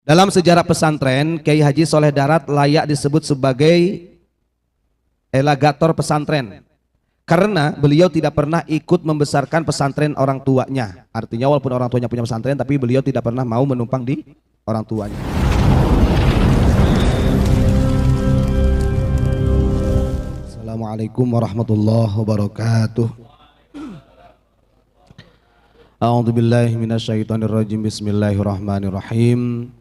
Dalam sejarah pesantren, Kiai Haji Soleh Darat layak disebut sebagai elagator pesantren. Karena beliau tidak pernah ikut membesarkan pesantren orang tuanya. Artinya walaupun orang tuanya punya pesantren, tapi beliau tidak pernah mau menumpang di orang tuanya. Assalamualaikum warahmatullahi wabarakatuh. A'udzu billahi minasyaitonir rajim. Bismillahirrahmanirrahim.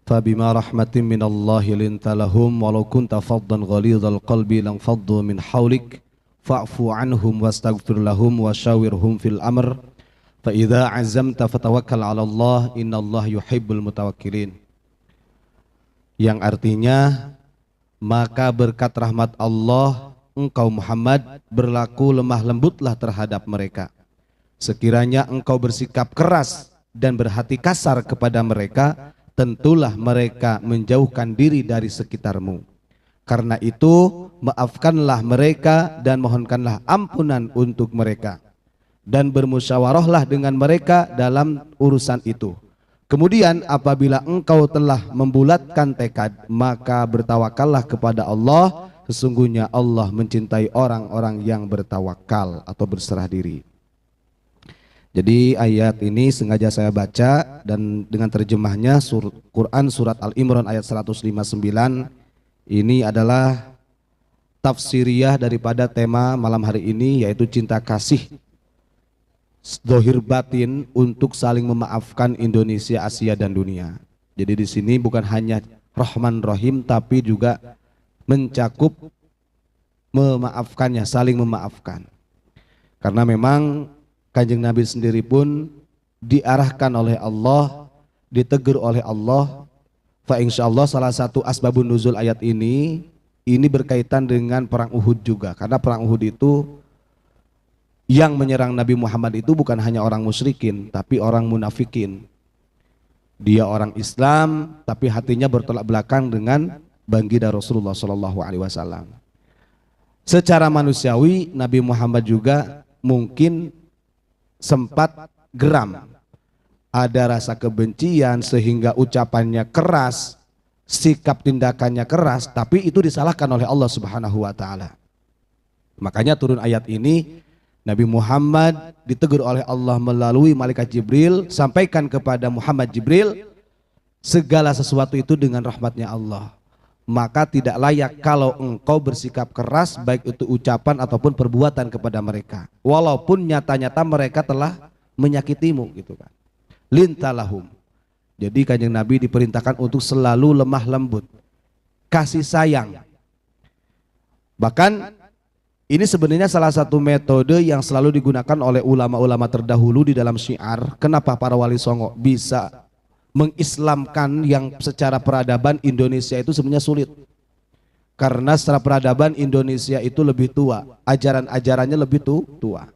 Fabima rahmatin minallahi linta lahum walau kunta faddan ghalidhal qalbi lam faddu min hawlik fa'fu anhum wastaghfir lahum wasyawirhum fil amr fa idza azamta fatawakkal 'ala Allah innallaha yuhibbul mutawakkilin. Yang artinya, maka berkat rahmat Allah engkau Muhammad berlaku lemah lembutlah terhadap mereka. Sekiranya engkau bersikap keras dan berhati kasar kepada mereka, tentulah mereka menjauhkan diri dari sekitarmu. Karena itu, maafkanlah mereka dan mohonkanlah ampunan untuk mereka. Dan bermusyawarahlah dengan mereka dalam urusan itu. Kemudian apabila engkau telah membulatkan tekad, maka bertawakallah kepada Allah. Sesungguhnya Allah mencintai orang-orang yang bertawakal atau berserah diri. Jadi ayat ini sengaja saya baca dan dengan terjemahnya Quran surat Al-Imran ayat 159. Ini adalah tafsiriyah daripada tema malam hari ini, yaitu cinta kasih zahir batin untuk saling memaafkan Indonesia, Asia dan dunia. Jadi di sini bukan hanya Rahman Rahim tapi juga mencakup memaafkannya, saling memaafkan. Karena memang Kanjeng Nabi sendiri pun diarahkan oleh Allah, ditegur oleh Allah. Fa insyaallah salah satu asbabun nuzul ayat ini berkaitan dengan perang Uhud juga. Karena perang Uhud itu yang menyerang Nabi Muhammad itu bukan hanya orang musyrikin, tapi orang munafikin. Dia orang Islam, tapi hatinya bertolak belakang dengan baginda Rasulullah SAW. Secara manusiawi, Nabi Muhammad juga mungkin sempat geram, ada rasa kebencian sehingga ucapannya keras, sikap tindakannya keras, tapi itu disalahkan oleh Allah Subhanahu wa taala. Makanya turun ayat ini, Nabi Muhammad ditegur oleh Allah melalui malaikat Jibril, sampaikan kepada Muhammad Jibril, segala sesuatu itu dengan rahmatnya Allah. Maka tidak layak kalau engkau bersikap keras baik itu ucapan ataupun perbuatan kepada mereka, walaupun nyata-nyata mereka telah menyakitimu gitu kan. Lintalahum. Jadi Kanjeng Nabi diperintahkan untuk selalu lemah lembut, kasih sayang. Bahkan ini sebenarnya salah satu metode yang selalu digunakan oleh ulama-ulama terdahulu di dalam syiar. Kenapa para wali songo bisa mengislamkan yang secara peradaban Indonesia itu sebenarnya sulit? Karena secara peradaban Indonesia itu lebih tua, ajaran-ajarannya lebih tua.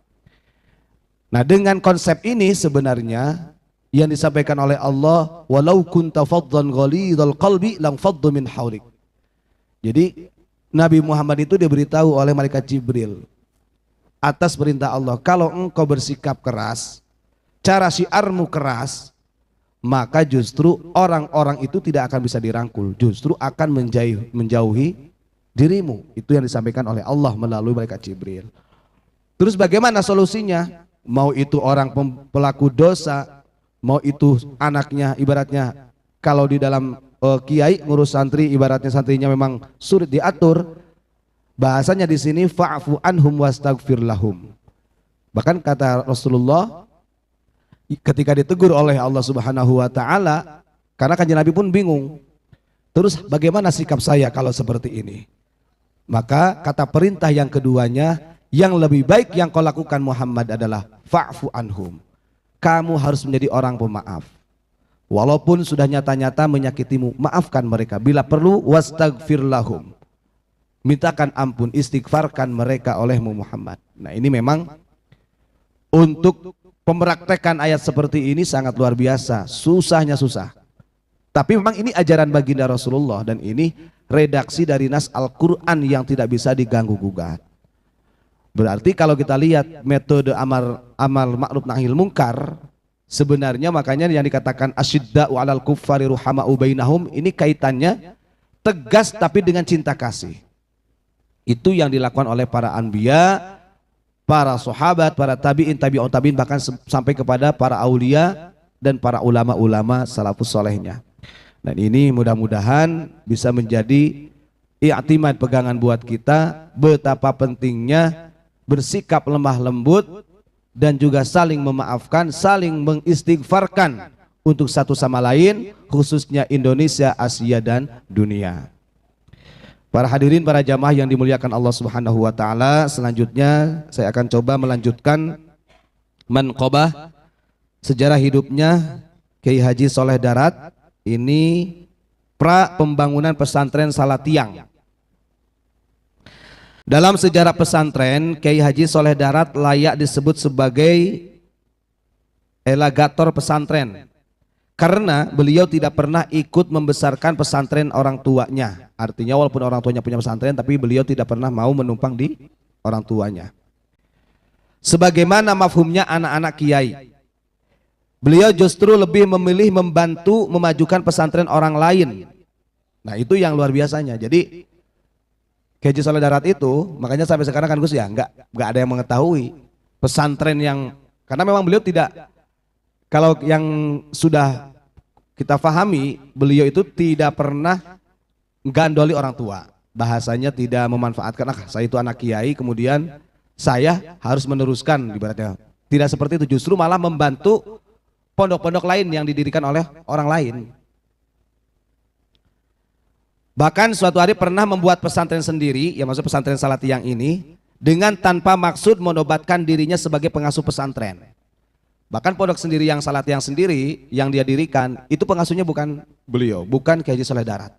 Nah, dengan konsep ini sebenarnya yang disampaikan oleh Allah, walau kunta faddan ghalidhal qalbi lam faddu min hawlik. Jadi Nabi Muhammad itu diberitahu oleh malaikat Jibril atas perintah Allah, kalau engkau bersikap keras, cara syiarmu keras, maka justru orang-orang itu tidak akan bisa dirangkul, justru akan menjauhi dirimu. Itu yang disampaikan oleh Allah melalui malaikat Jibril. Terus bagaimana solusinya? Mau itu orang pelaku dosa, mau itu anaknya, ibaratnya kalau di dalam kiai ngurus santri, ibaratnya santrinya memang sulit diatur, bahasanya di sini fa'fu anhum wastaghfir lahum. Bahkan kata Rasulullah ketika ditegur oleh Allah Subhanahu wa taala, karena Kanjeng Nabi pun bingung. Terus bagaimana sikap saya kalau seperti ini? Maka kata perintah yang keduanya, yang lebih baik yang kau lakukan Muhammad adalah fa'fu anhum. Kamu harus menjadi orang pemaaf. Walaupun sudah nyata-nyata menyakitimu, maafkan mereka. Bila perlu wastaghfir lahum. Mintakan ampun, istighfarkan mereka olehmu Muhammad. Nah, ini memang untuk pempraktekan ayat seperti ini sangat luar biasa, susahnya susah. Tapi memang ini ajaran baginda Rasulullah dan ini redaksi dari nas Al-Quran yang tidak bisa diganggu gugat. Berarti kalau kita lihat metode amal ma'ruf nahi munkar Sebenarnya makanya yang dikatakan asyidda'u 'alal kuffari ruhama'u bainahum, ini kaitannya tegas tapi dengan cinta kasih. Itu yang dilakukan oleh para anbiya, para sahabat, para tabi'in, tabi'ut tabi'in, bahkan sampai kepada para aulia dan para ulama-ulama salafus solehnya. Dan ini mudah-mudahan bisa menjadi i'timad, pegangan buat kita betapa pentingnya bersikap lemah lembut dan juga saling memaafkan, saling mengistighfarkan untuk satu sama lain, khususnya Indonesia, Asia dan dunia. Para hadirin, para jamaah yang dimuliakan Allah Subhanahu wa taala, selanjutnya saya akan coba melanjutkan manqabah sejarah hidupnya Kiai Haji Soleh Darat. Ini pra pembangunan pesantren Salatiang. Dalam sejarah pesantren, Kiai Haji Soleh Darat layak disebut sebagai elagator pesantren karena beliau tidak pernah ikut membesarkan pesantren orang tuanya. Artinya walaupun orang tuanya punya pesantren, tapi beliau tidak pernah mau menumpang di orang tuanya. Sebagaimana mafhumnya anak-anak kiai, beliau justru lebih memilih membantu memajukan pesantren orang lain. Nah, itu yang luar biasanya. Jadi Kiai Haji Soleh Darat itu, makanya sampai sekarang kan Gus ya nggak ada yang mengetahui pesantren yang, karena memang beliau tidak, kalau yang sudah kita pahami, beliau itu tidak pernah gandoli orang tua, bahasanya tidak memanfaatkan, saya itu anak kiai kemudian saya harus meneruskan, ibaratnya tidak seperti itu, justru malah membantu pondok-pondok lain yang didirikan oleh orang lain. Bahkan suatu hari pernah membuat pesantren sendiri, yang maksud pesantren Salatiang ini, dengan tanpa maksud menobatkan dirinya sebagai pengasuh pesantren. Bahkan pondok sendiri yang Salatiang sendiri yang dia dirikan, itu pengasuhnya bukan beliau, bukan Kiai Haji Soleh Darat.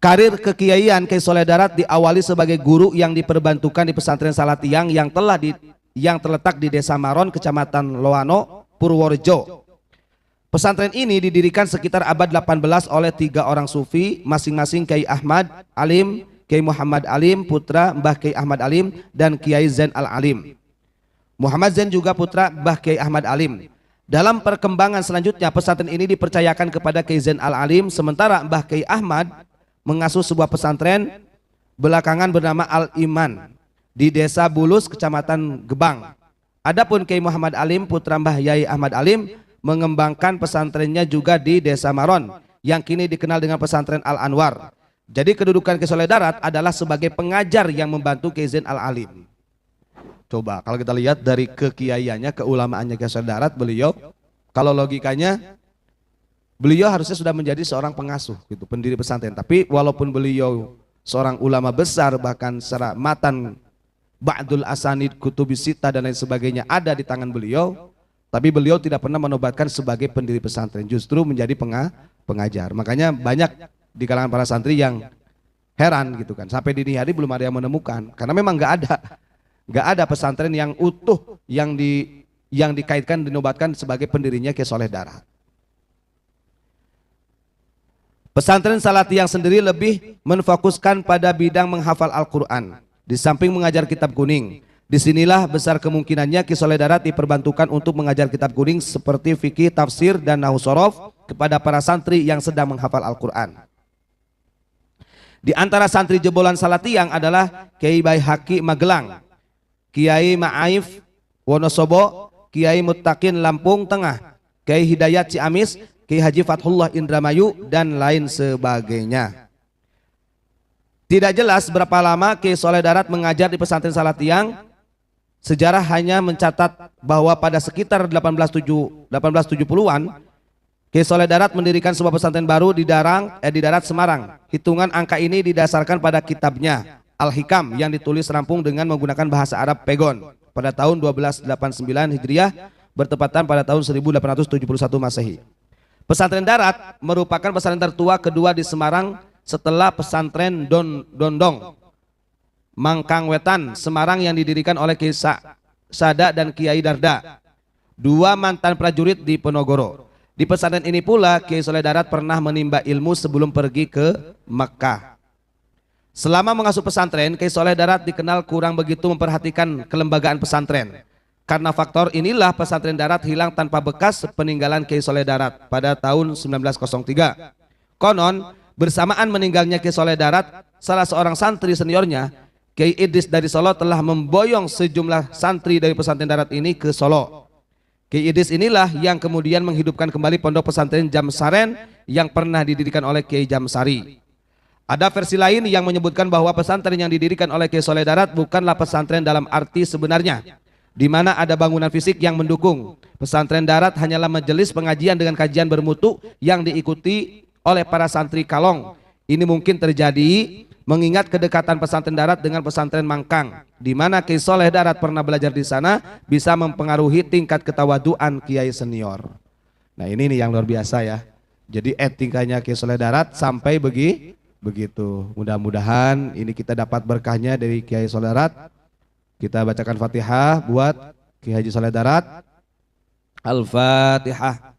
Karir kekiaian Kiai Soleh Darat diawali sebagai guru yang diperbantukan di pesantren Salatiang yang terletak di Desa Maron, Kecamatan Loano, Purworejo. Pesantren ini didirikan sekitar abad 18 oleh 3 orang sufi, masing-masing Kiai Ahmad Alim, Kiai Muhammad Alim, putra Mbah Kiai Ahmad Alim, dan Kiai Zain Al-Alim. Muhammad Zain juga putra Mbah Kiai Ahmad Alim. Dalam perkembangan selanjutnya, pesantren ini dipercayakan kepada Kiai Zain Al-Alim, sementara Mbah Kiai Ahmad mengasuh sebuah pesantren belakangan bernama Al-Iman di Desa Bulus, Kecamatan Gebang. Adapun Kiai Muhammad Alim, putra Mbah Yai Ahmad Alim, mengembangkan pesantrennya juga di Desa Maron yang kini dikenal dengan pesantren Al-Anwar. Jadi kedudukan Kiai Soleh Darat adalah sebagai pengajar yang membantu Kiai Zain Al-Alim. Coba kalau kita lihat dari kekiaiannya, keulamaannya Kiai Soleh Darat, beliau kalau logikanya beliau harusnya sudah menjadi seorang pengasuh gitu, pendiri pesantren. Tapi walaupun beliau seorang ulama besar, bahkan secara matan ba'dul asanid, kutubis sita dan lain sebagainya ada di tangan beliau, tapi beliau tidak pernah menobatkan sebagai pendiri pesantren, justru menjadi pengajar. Makanya banyak di kalangan para santri yang heran gitu kan, sampai dini hari belum ada yang menemukan, karena memang nggak ada pesantren yang utuh yang dikaitkan, dinobatkan sebagai pendirinya Kiai Soleh Darat. Pesantren Salatiang sendiri lebih menfokuskan pada bidang menghafal Al-Quran, di samping mengajar kitab kuning. Disinilah besar kemungkinannya Kiai Soleh Darat diperbantukan untuk mengajar kitab kuning seperti fikih, tafsir, dan nahwu shorof kepada para santri yang sedang menghafal Al-Quran. Di antara santri jebolan Salatiang adalah Kiai Baihaqi Magelang, Kiai Ma'aif Wonosobo, Kiai Muttaqin Lampung Tengah, Kiai Hidayat Ciamis, Kiai Haji Fathullah Indramayu, dan lain sebagainya. Tidak jelas berapa lama Kiai Soleh Darat mengajar di pesantren Salatiang. Sejarah hanya mencatat bahwa pada sekitar 1870-an Kiai Soleh Darat mendirikan sebuah pesantren baru di Darat Semarang. Hitungan angka ini didasarkan pada kitabnya Al-Hikam yang ditulis rampung dengan menggunakan bahasa Arab Pegon pada tahun 1289 Hijriah, bertepatan pada tahun 1871 Masehi. Pesantren Darat merupakan pesantren tertua kedua di Semarang setelah pesantren Dondong Mangkangwetan Semarang yang didirikan oleh Kiai Sada dan Kiai Darda, 2 mantan prajurit di Ponorogo. Di pesantren ini pula Kiai Soleh Darat pernah menimba ilmu sebelum pergi ke Mekah. Selama mengasuh pesantren, Kiai Soleh Darat dikenal kurang begitu memperhatikan kelembagaan pesantren. Karena faktor inilah pesantren darat hilang tanpa bekas peninggalan Kiai Soleh Darat pada tahun 1903. Konon bersamaan meninggalnya Kiai Soleh Darat, salah seorang santri seniornya Kiai Idris dari Solo telah memboyong sejumlah santri dari pesantren darat ini ke Solo. Kiai Idris inilah yang kemudian menghidupkan kembali pondok pesantren Jamsaren yang pernah didirikan oleh Kiai Jamsari. Ada versi lain yang menyebutkan bahwa pesantren yang didirikan oleh Kiai Soleh Darat bukanlah pesantren dalam arti sebenarnya, di mana ada bangunan fisik yang mendukung. Pesantren darat hanyalah majelis pengajian dengan kajian bermutu yang diikuti oleh para santri kalong. Ini mungkin terjadi mengingat kedekatan pesantren darat dengan pesantren Mangkang, di mana Kiai Soleh Darat pernah belajar di sana, bisa mempengaruhi tingkat ketawaduan kiai senior. Nah ini nih yang luar biasa ya. Jadi etikanya Kiai Soleh Darat sampai begitu. Mudah-mudahan ini kita dapat berkahnya dari Kiai Soleh Darat. Kita bacakan Fatihah buat Kiai Haji Soleh Darat. Al-Fatihah.